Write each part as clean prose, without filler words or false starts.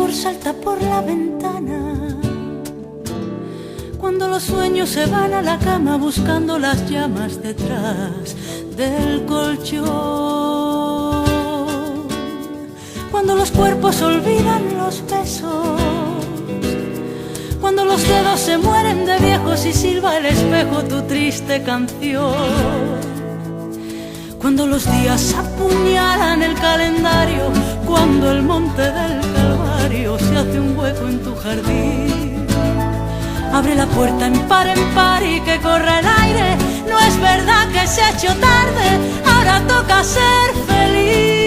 amor salta por la ventana, cuando los sueños se van a la cama buscando las llamas detrás del colchón, cuando los cuerpos olvidan los besos, cuando los dedos se mueren de viejos y silba el espejo tu triste canción, cuando los días apuñalan el calendario, cuando el monte del Calvario se hace un hueco en tu jardín. Abre la puerta en par y que corra el aire. No es verdad que se ha hecho tarde, ahora toca ser feliz.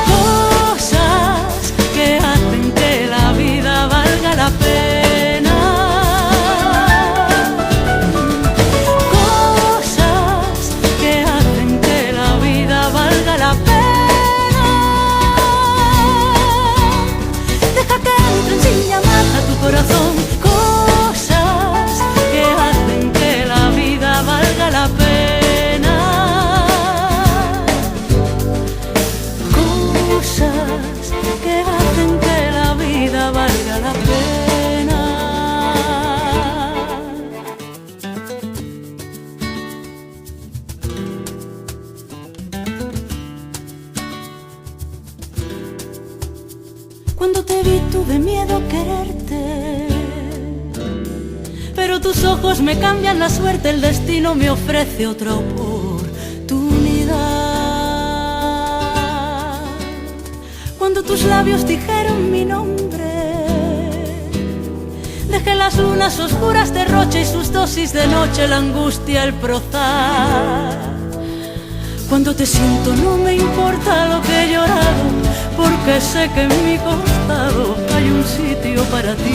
Cosas que hacen que la vida valga la pena, cosas que hacen que la vida valga la pena. Corazón, cosas que hacen que la vida valga la pena, cosas que hacen que la vida valga la pena. Cuando te vi tuve miedo a quererte, pero tus ojos me cambian la suerte, el destino me ofrece otra oportunidad. Cuando tus labios dijeron mi nombre, dejé las lunas oscuras de roche y sus dosis de noche, la angustia, el prozar. Cuando te siento no me importa lo que he llorado, porque sé que en mi costado hay un sitio para ti.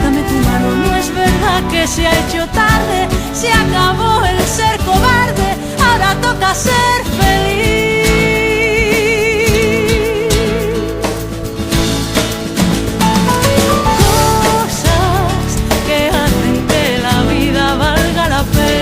Dame tu mano, no es verdad que se ha hecho tarde, se acabó el ser cobarde, ahora toca ser feliz. Cosas que hacen que la vida valga la pena,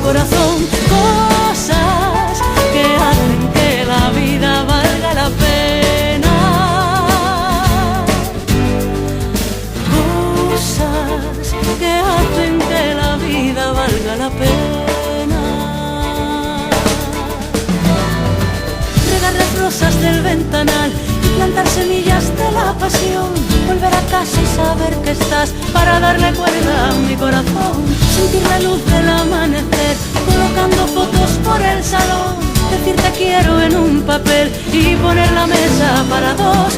corazón, cosas que hacen que la vida valga la pena, cosas que hacen que la vida valga la pena. Regar las rosas del ventanal y plantar semillas de la pasión, volver a casa y saber que estás para darle cuerda a mi corazón, sentir la luz del amanecer colocando fotos por el salón, decir te quiero en un papel y poner la mesa para dos.